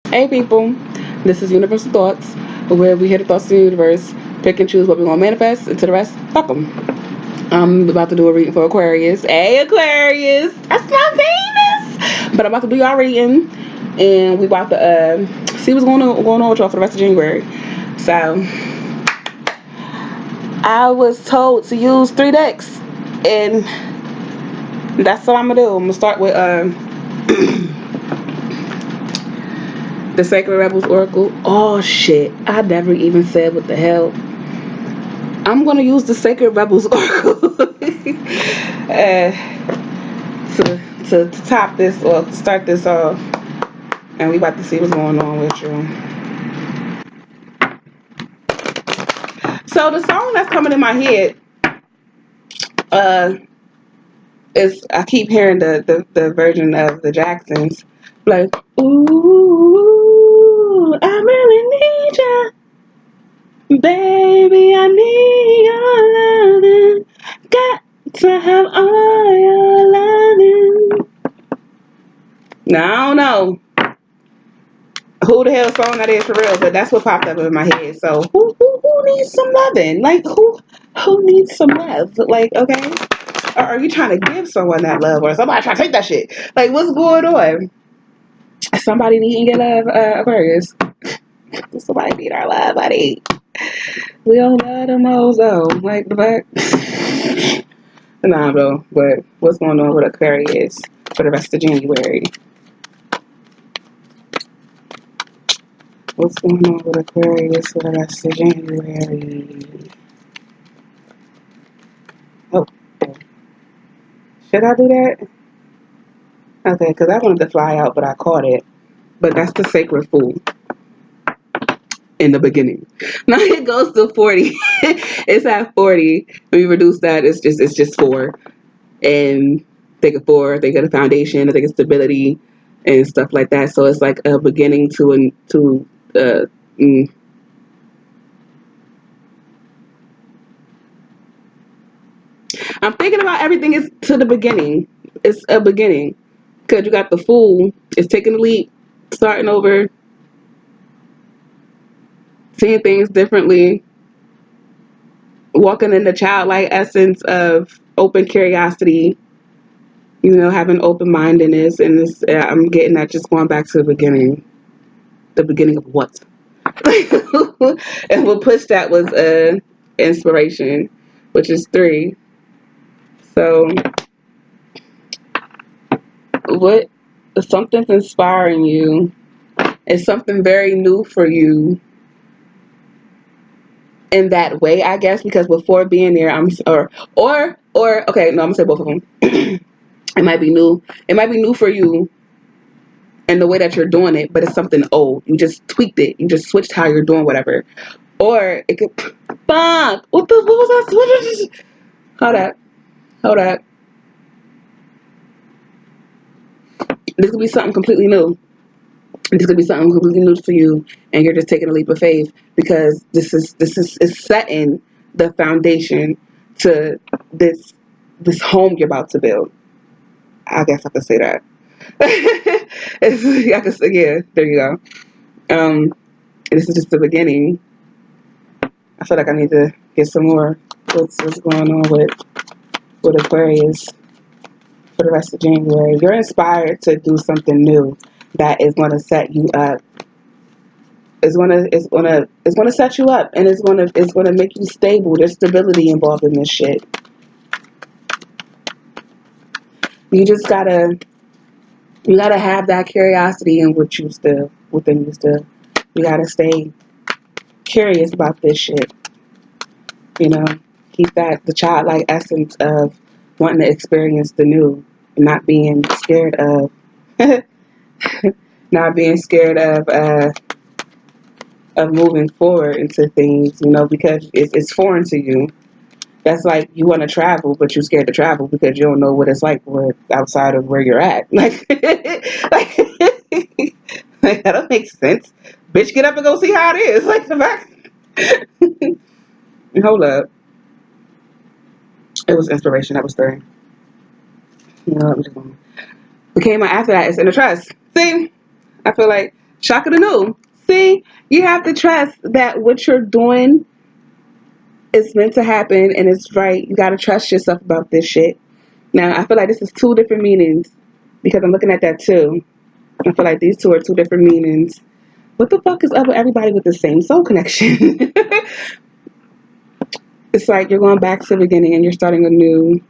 Hey people, this is Universal Thoughts, where we hear the thoughts of the universe, pick and choose what we want to manifest, and to the rest, fuck them. I'm about to do a reading for Aquarius. Hey Aquarius, that's my Venus. But I'm about to do y'all reading, and we about to see what's going on with y'all for the rest of January. So I was told to use 3 decks, and that's what I'm gonna do. I'm gonna start with the Sacred Rebels Oracle. Oh shit, I never even said what the hell. I'm gonna use the Sacred Rebels Oracle to top this or start this off, and we about to see what's going on with you. So the song that's coming in my head, uh, is I keep hearing the version of the Jacksons, like ooh, I really need ya. Baby, I need your loving. Got to have all your loving. Now, I don't know who the hell song that is for real, but that's what popped up in my head. So, who needs some loving? Like, who needs some love? Like, okay? Or are you trying to give someone that love, or somebody trying to take that shit? Like, what's going on? Somebody needing your love, Aquarius. Somebody need our love, buddy. We don't love them hoes, though. Like, the fuck? Nah, bro. But what's going on with Aquarius for the rest of January? What's going on with Aquarius for the rest of January? Oh, should I do that? Okay, because I wanted to fly out, but I caught it. But that's the sacred fool in the beginning. Now it goes to 40. It's at 40. When you reduce that, it's just 4. And think of 4, think of the foundation, I think of stability and stuff like that. So it's like a beginning uh mm, I'm thinking about everything is to the beginning. It's a beginning. Because you got the fool, it's taking the leap, starting over, seeing things differently, walking in the childlike essence of open curiosity, having open mindedness. And I'm getting that just going back to the beginning. The beginning of what? And what pushed that was inspiration, which is 3. So, what something's inspiring you? It's something very new for you in that way, I guess, because before being there, or okay, no, I'm gonna say both of them. It might be new. It might be new for you in the way that you're doing it, but it's something old. You just tweaked it. You just switched how you're doing whatever. Or it could, fuck. What was that? Hold up. Hold up. This could be something completely new. This could be something completely new for you, and you're just taking a leap of faith because this is setting the foundation to this home you're about to build. I guess I could say that. I could say, yeah. There you go. This is just the beginning. I feel like I need to get some more. What's going on with Aquarius for the rest of January? You're inspired to do something new that is going to set you up. It's gonna set you up, and it's gonna make you stable. There's stability involved in this shit. You just gotta have that curiosity in what you still within you still. You gotta stay curious about this shit. You know, keep the childlike essence of wanting to experience the new, and not being scared of, not being scared of moving forward into things. Because it's foreign to you. That's like you want to travel, but you're scared to travel because you don't know what it's like outside of where you're at. Like, like that don't make sense. Bitch, get up and go see how it is. Like the back. Hold up. It was inspiration. That was 3. I'm just going. What came out after that is inner trust. See, I feel like Shock of the new. See, you have to trust that what you're doing is meant to happen and it's right. You got to trust yourself about this shit. Now, I feel like this is two different meanings because I'm looking at that too. I feel like these two are two different meanings. What the fuck is up with everybody with the same soul connection? It's like you're going back to the beginning and you're starting anew,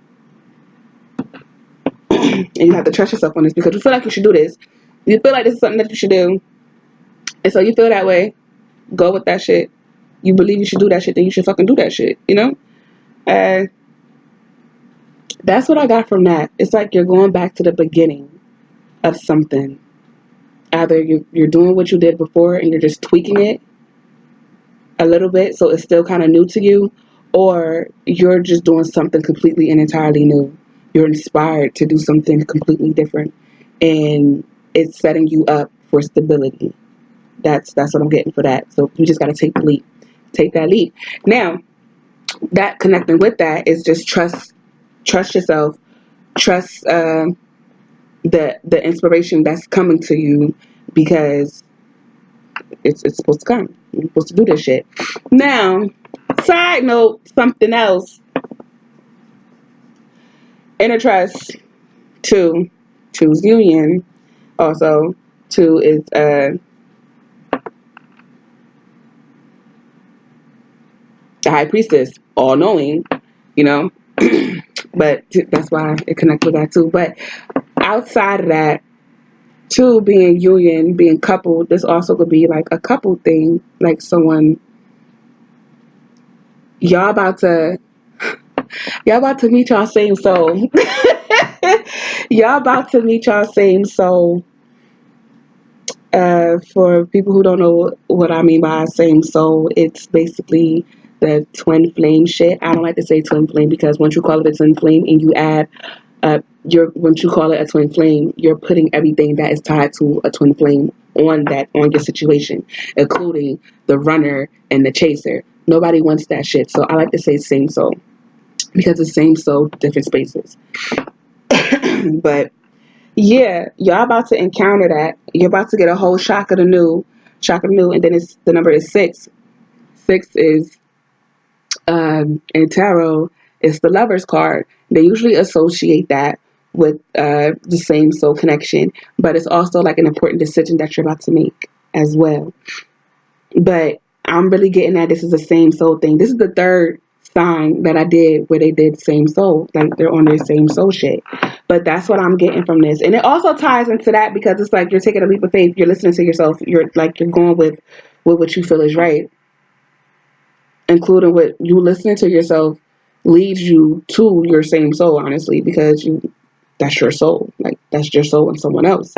and you have to trust yourself on this because you feel like you should do this. You feel like this is something that you should do, and so you feel that way. Go with that shit. You believe you should do that shit, then you should fucking do that shit. You know? Uh, that's what I got from that. It's like you're going back to the beginning of something. Either you're doing what you did before and you're just tweaking it a little bit so it's still kind of new to you, or you're just doing something completely and entirely new. You're inspired to do something completely different, and it's setting you up for stability. That's what I'm getting for that. So you just got to take the leap. Take that leap. Now, that connecting with that is just trust yourself, trust the inspiration that's coming to you because it's supposed to come. You're supposed to do this shit. Now, side note, something else. Inner trust. Two, choose union. Also, two is the high priestess, all knowing, you know. But that's why it connects with that too. But outside of that, two being union, being coupled, this also could be like a couple thing, like someone y'all about to y'all about to meet y'all same soul. Y'all about to meet y'all same soul. For people who don't know what I mean by same soul, it's basically the twin flame shit. I don't like to say twin flame because once you call it a twin flame and you add once you call it a twin flame, you're putting everything that is tied to a twin flame on your situation, including the runner and the chaser. Nobody wants that shit. So I like to say same soul because it's same soul, different spaces. But yeah, y'all about to encounter that. You're about to get a whole shock of the new, and then it's the number is six. Six is in tarot, it's the Lover's card. They usually associate that with the same soul connection, but it's also like an important decision that you're about to make as well. But I'm really getting at this is the same soul thing. This is the third sign that I did where they did same soul, like they're on their same soul shit. But that's what I'm getting from this, and it also ties into that because it's like you're taking a leap of faith. You're listening to yourself. You're going with what you feel is right, including what you listening to yourself leads you to your same soul. Honestly, because that's your soul. Like that's your soul in someone else.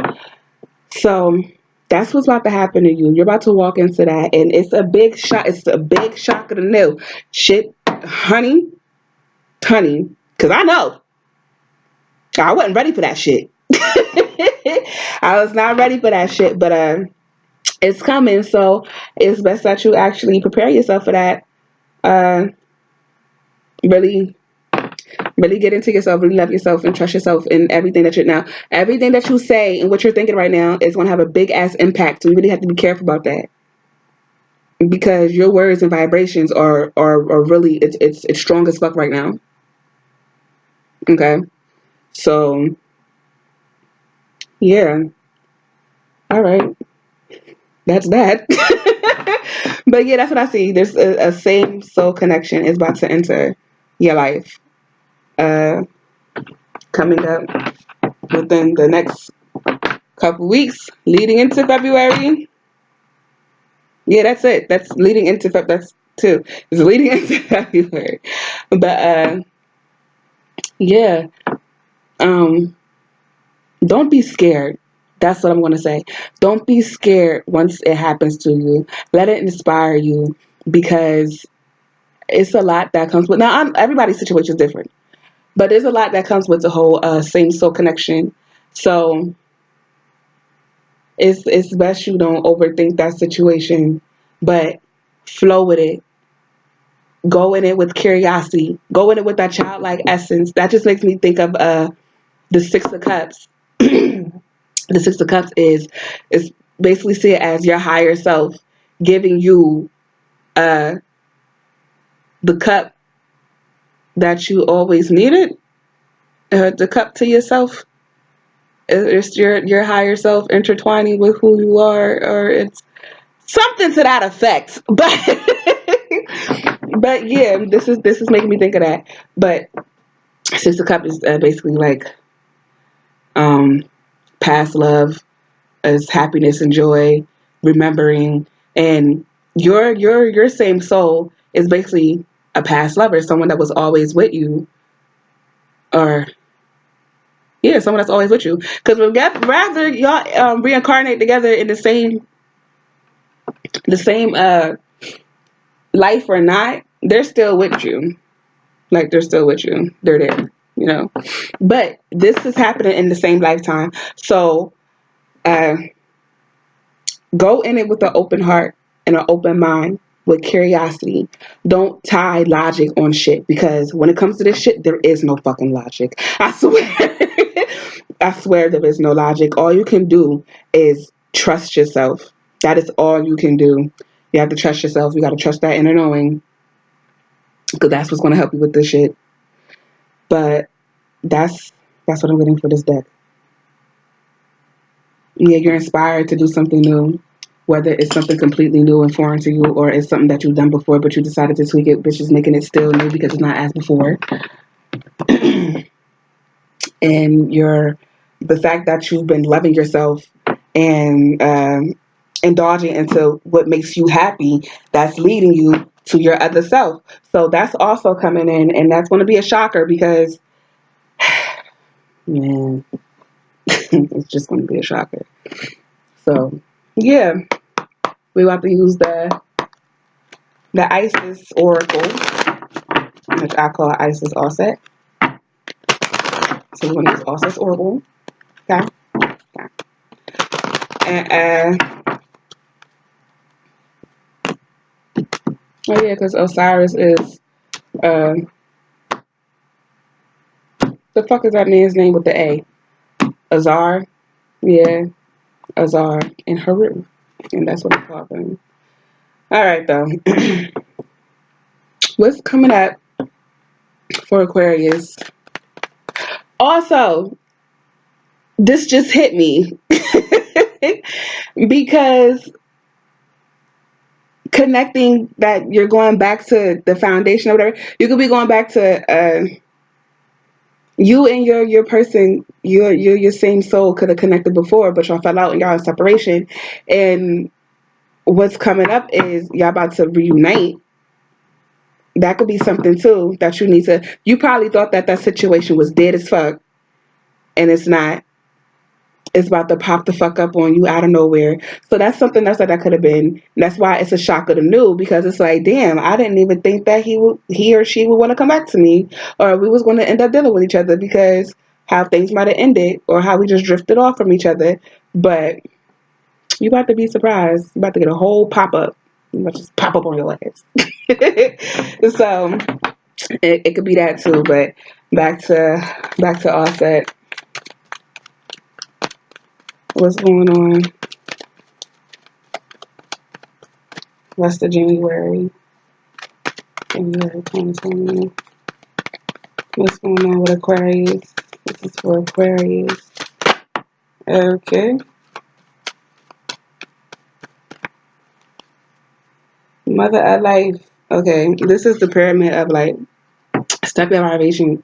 So that's what's about to happen to you. You're about to walk into that, and it's a big shock. It's a big shock of the new shit, honey, because I know I wasn't ready for that shit. I was not ready for that shit, but it's coming. So it's best that you actually prepare yourself for that. Uh, really, really get into yourself, really love yourself, and trust yourself in everything that you're now. Everything that you say and what you're thinking right now is going to have a big ass impact. So you really have to be careful about that because your words and vibrations are really it's strong as fuck right now. Okay, so yeah, all right, that's that. But yeah, that's what I see. There's a same soul connection is about to enter your life. Uh, coming up within the next couple weeks, leading into February. Yeah, that's it. That's leading into that's two. It's leading into February. But yeah, um, don't be scared. That's what I'm gonna say. Don't be scared once it happens to you. Let it inspire you because it's a lot that comes with. Now, everybody's situation is different, but there's a lot that comes with the whole same soul connection. So it's best you don't overthink that situation, but flow with it. Go in it with curiosity. Go in it with that childlike essence. That just makes me think of the Six of Cups. The Six of Cups is basically see it as your higher self giving you uh, the cup that you always needed, the cup to yourself. It's your higher self intertwining with who you are, or it's something to that effect. But yeah, this is making me think of that. But since the cup is basically like um, past love, as happiness and joy, remembering, and your same soul is basically a past lover, someone that was always with you, or yeah, someone that's always with you. Because rather y'all reincarnate together in the same life or not, they're still with you. Like they're still with you. They're there, you know. But this is happening in the same lifetime. So uh, go in it with an open heart and an open mind with curiosity. Don't tie logic on shit, because when it comes to this shit, there is no fucking logic. I swear. I swear there is no logic. All you can do is trust yourself. That is all you can do. You have to trust yourself. You got to trust that inner knowing, because that's what's going to help you with this shit. But that's what I'm getting for this deck. Yeah, you're inspired to do something new, whether it's something completely new and foreign to you, or it's something that you've done before, but you decided to tweak it, which is making it still new because it's not as before. And the fact that you've been loving yourself and indulging into what makes you happy, that's leading you to your other self. So that's also coming in, and that's going to be a shocker because, man, it's just going to be a shocker. So, yeah, we have to use the Isis Oracle, which I call Isis Offset. So we're going to use Offset's Oracle. Okay. Okay. And oh yeah, because Osiris is the fuck is that man's name with the A? Azar. Yeah, Azar and Haru, and that's what I call them. All right, though. What's coming up for Aquarius? Also, this just hit me because connecting that you're going back to the foundation or whatever. You could be going back to you and your person, your same soul could have connected before, but y'all fell out and y'all in separation. And what's coming up is y'all about to reunite. That could be something too that you need to. You probably thought that situation was dead as fuck, and it's not. It's about to pop the fuck up on you out of nowhere. So that's something else that could have been. That's why it's a shock of the new, because it's like, damn, I didn't even think that he or she would want to come back to me, or we was going to end up dealing with each other, because how things might have ended or how we just drifted off from each other. But you about to be surprised. You about to get a whole pop up. You about to just pop up on your ass. So it could be that too. But back to Offset. What's going on? Rest of January 2020. What's going on with Aquarius? This is for Aquarius. Okay. Mother of Life. Okay. This is the pyramid of light. Step your vibration.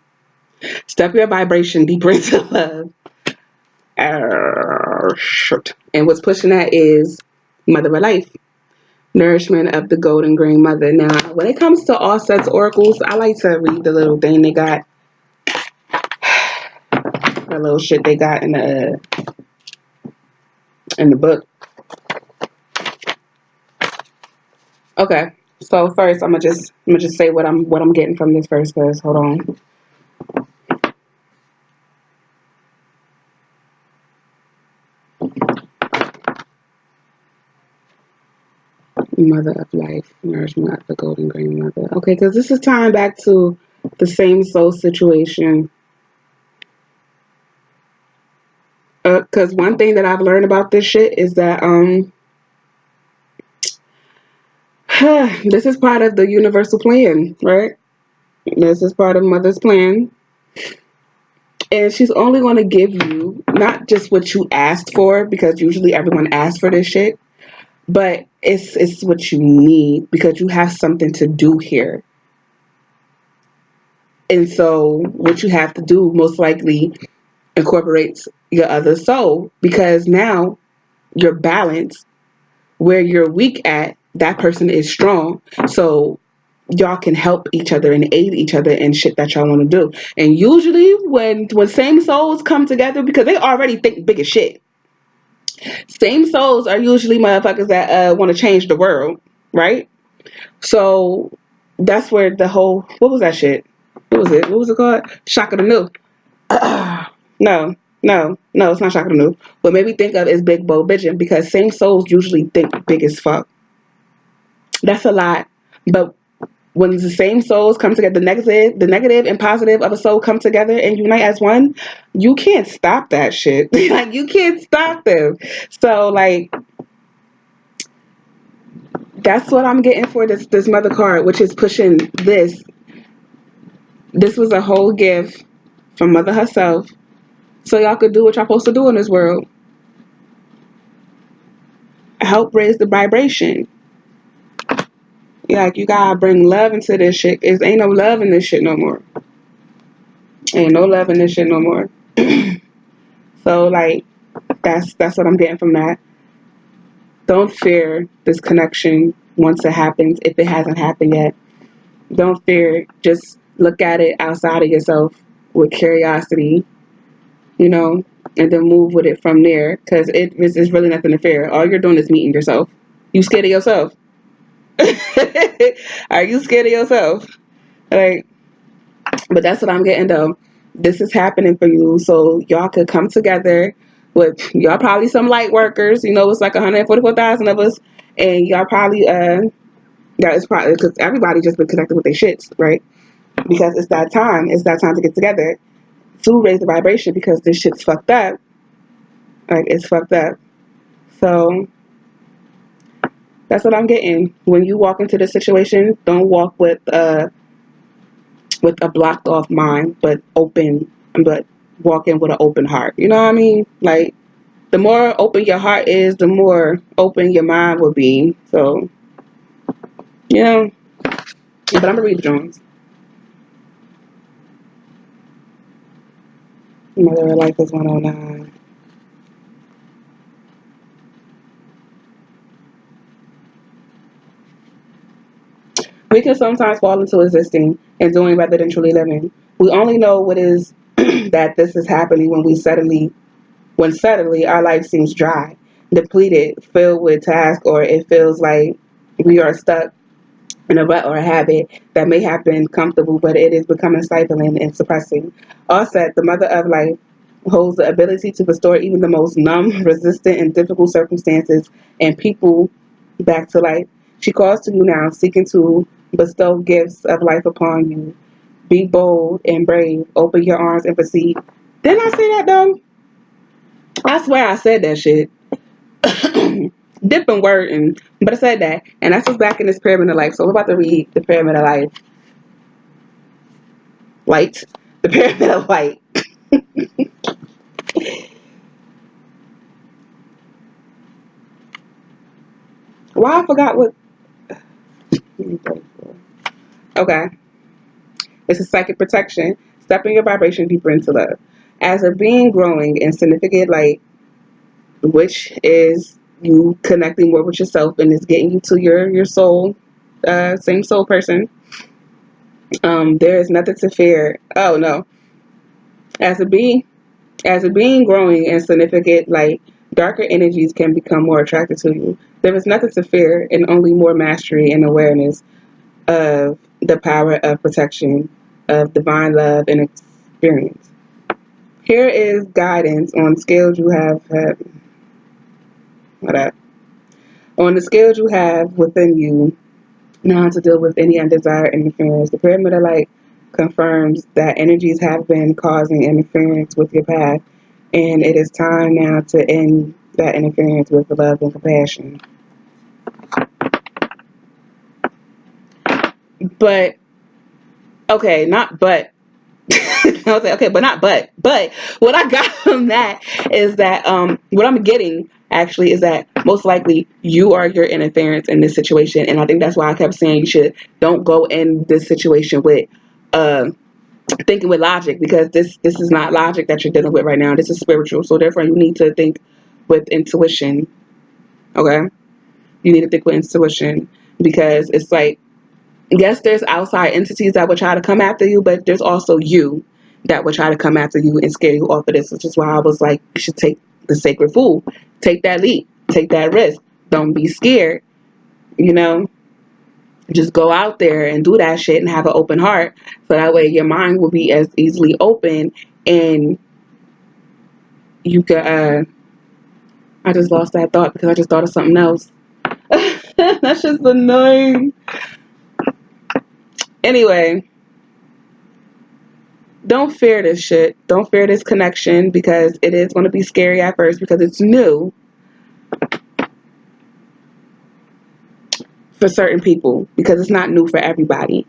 Step your vibration deeper into love. And what's pushing that is Mother of Life. Nourishment of the Golden Green Mother. Now, when it comes to Offset's oracles, I like to read the little thing they got. The little shit they got in the book. Okay, so first I'm gonna just say what I'm getting from this first. Cause hold on. Mother of Life, nourishment of the Golden Green Mother. Okay, because this is tying back to the same soul situation. Because Because one thing that I've learned about this shit is that this is part of the universal plan, right? This is part of Mother's plan. And she's only going to give you not just what you asked for, because usually everyone asks for this shit, but it's what you need because you have something to do here. And so what you have to do most likely incorporates your other soul, because now you're balanced. Where you're weak at, that person is strong. So y'all can help each other and aid each other in shit that y'all want to do. And usually when same souls come together, because they already think big as shit, same souls are usually motherfuckers that want to change the world, right? So that's where the whole, what was that shit? What was it called? Shock of the New. No, no, it's not Shock of the New. What made me think of is Big Bo Bitchin', because same souls usually think big as fuck. That's a lot. But when the same souls come together, the negative and positive of a soul come together and unite as one, you can't stop that shit. Like, you can't stop them. So like, that's what I'm getting for this mother card, which is pushing this. This was a whole gift from Mother herself, so y'all could do what y'all supposed to do in this world. Help raise the vibration. Like, you gotta bring love into this shit. Ain't no love in this shit no more. Ain't no love in this shit no more. So like, that's what I'm getting from that. Don't fear this connection once it happens, if it hasn't happened yet. Don't fear it. Just look at it outside of yourself with curiosity, you know, and then move with it from there. Because it's really nothing to fear. All you're doing is meeting yourself. You scared of yourself? Are you scared of yourself? Like, but that's what I'm getting though. This is happening for you, so y'all could come together with y'all probably some light workers. You know, it's like 144,000 of us, and y'all probably that is probably because everybody just been connected with their shits, right? Because it's that time. It's that time to get together to raise the vibration, because this shit's fucked up. Like, it's fucked up. So that's what I'm getting. When you walk into this situation, don't walk with a blocked off mind, but open, but walk in with an open heart. You know what I mean? Like, the more open your heart is, the more open your mind will be. So, you know, but I'm gonna read the Jones. Mother of Life is 109. We can sometimes fall into existing and doing rather than truly living. We only know what is that this is happening when suddenly our life seems dry, depleted, filled with tasks, or it feels like we are stuck in a rut or a habit that may have been comfortable, but it is becoming stifling and suppressing. Offset, the mother of life, holds the ability to restore even the most numb, resistant, and difficult circumstances and people back to life. She calls to you now, seeking to bestow gifts of life upon you. Be bold and brave. Open your arms and proceed. Didn't I say that though? I swear I said that shit. Different word, but I said that. And that's what's back in this pyramid of life. So we're about to read the pyramid of life. Light. The pyramid of light. Why I forgot what. Okay. This is psychic protection. Stepping your vibration deeper into love. As a being growing in significant light, which is you connecting more with yourself and is getting you to your soul, same soul person. There is nothing to fear. Oh no. As a being growing in significant light, darker energies can become more attracted to you. There is nothing to fear and only more mastery and awareness of the power of protection, of divine love and experience. Here is guidance on scales you have had. What up? On the scales you have within you, now to deal with any undesired interference. The pyramid of light confirms that energies have been causing interference with your path. And it is time now to end that interference with love and compassion. But, okay, not but. I was like, okay, but not but. But what I got from that is that what I'm getting actually is that most likely you are your interference in this situation, and I think that's why I kept saying don't go in this situation with thinking with logic, because this is not logic that you're dealing with right now. This is spiritual, so therefore you need to think with intuition. Okay, you need to think with intuition, because it's like, yes, there's outside entities that would try to come after you, but there's also you that would try to come after you and scare you off of this, which is why I was like, you should take the sacred fool. Take that leap. Take that risk. Don't be scared. You know, just go out there and do that shit and have an open heart. So that way your mind will be as easily open, and you could, I just lost that thought because I just thought of something else. That's just annoying. Anyway, don't fear this shit. Don't fear this connection, because it is going to be scary at first because it's new for certain people, because it's not new for everybody.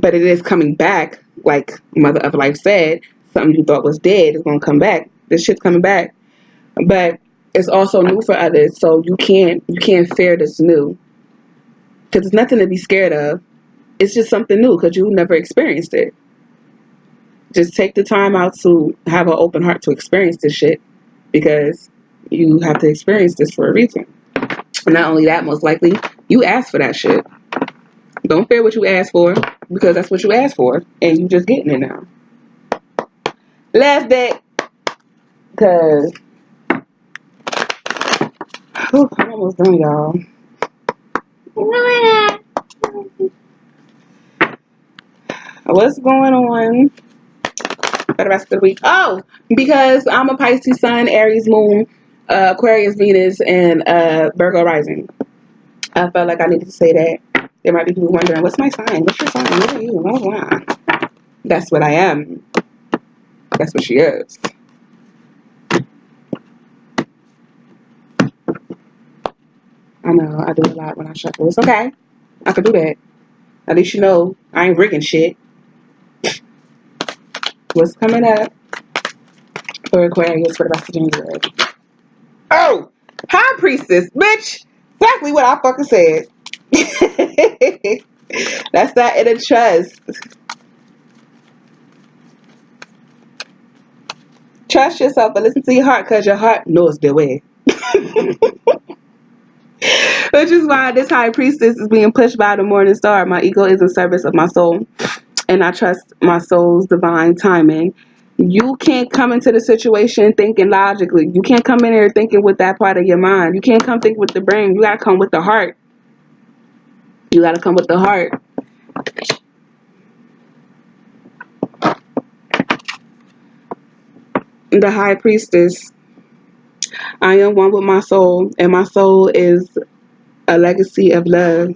But it is coming back, like Mother of Life said. Something you thought was dead is going to come back. This shit's coming back. But it's also new for others, so you can't fear this new, because it's nothing to be scared of. It's just something new because you never experienced it. Just take the time out to have an open heart to experience this shit, because you have to experience this for a reason. And not only that, most likely you asked for that shit. Don't fear what you asked for, because that's what you asked for, and you just getting it now. Last bit, because I'm almost done, y'all. What's going on for the rest of the week? Oh, because I'm a Pisces sun, Aries moon, Aquarius Venus, and Virgo rising. I felt like I needed to say that. There might be people wondering, what's my sign? What's your sign? What are you? Blah, blah. That's what I am. That's what she is. I know, I do a lot when I shuffle. It's okay. I can do that. At least you know I ain't rigging shit. What's coming up for Aquarius for the rest of January? Oh! High Priestess, bitch! Exactly what I fucking said. That's that inner trust. Trust yourself, but listen to your heart, because your heart knows the way. Which is why this High Priestess is being pushed by the Morning Star. My ego is in service of my soul, and I trust my soul's divine timing. You can't come into the situation thinking logically. You can't come in here thinking with that part of your mind. You can't come think with the brain. You gotta come with the heart. You gotta come with the heart. The High Priestess. I am one with my soul, and my soul is a legacy of love.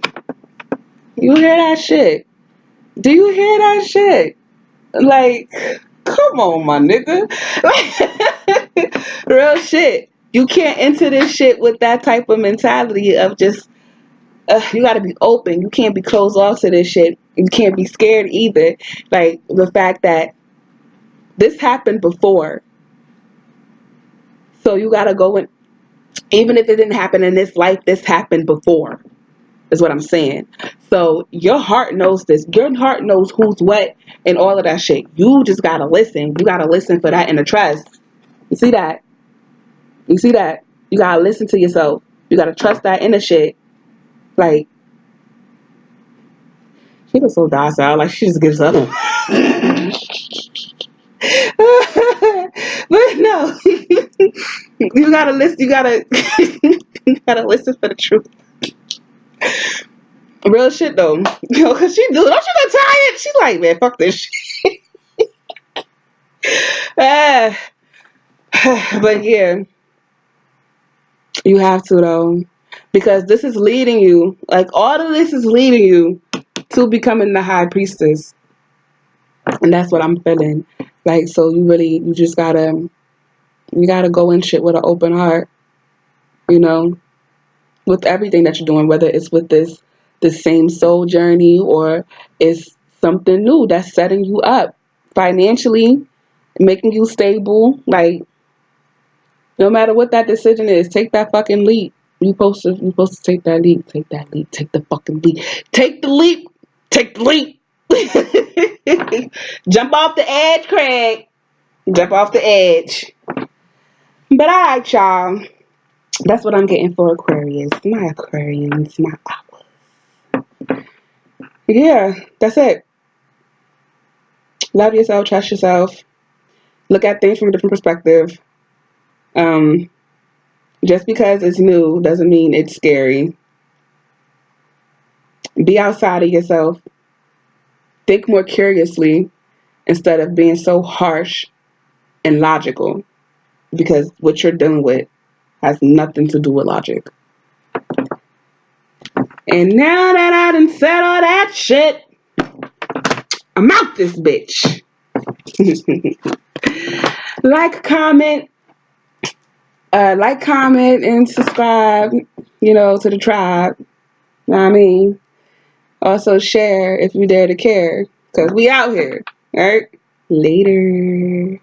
You hear that shit? Do you hear that shit? Like, come on, my nigga. Real shit. You can't enter this shit with that type of mentality of just, you gotta be open. You can't be closed off to this shit. You can't be scared either. Like, the fact that this happened before. So you gotta go in, even if it didn't happen in this life, this happened before, is what I'm saying. So your heart knows this. Your heart knows who's what and all of that shit. You just gotta listen. You gotta listen for that inner trust. You see that? You see that? You gotta listen to yourself. You gotta trust that inner shit. Like, she was so docile. Like, she just gives up. But no, you gotta listen. You gotta, you gotta listen for the truth. Real shit though, you know, cause she do. Don't you get tired? She like, man, fuck this shit. Ah, but yeah, you have to though, because this is leading you. Like, all of this is leading you to becoming the High Priestess, and that's what I'm feeling. Like, so you just gotta. You gotta go in shit with an open heart, with everything that you're doing, whether it's with this same soul journey or it's something new that's setting you up financially, making you stable. Like, no matter what that decision is, take that fucking leap. You supposed to take that leap. Take that leap. Take the fucking leap. Take the leap. Take the leap. Jump off the edge, Craig. Jump off the edge. But alright, y'all. That's what I'm getting for Aquarius. My Aquarians, my aquas. Yeah, that's it. Love yourself, trust yourself, look at things from a different perspective. Um, just because it's new doesn't mean it's scary. Be outside of yourself. Think more curiously instead of being so harsh and logical, because what you're dealing with has nothing to do with logic. And now that I done said all that shit, I'm out this bitch. like, comment, and subscribe, to the tribe. Know what I mean? Also share if you dare to care. Because we out here. Alright? Later.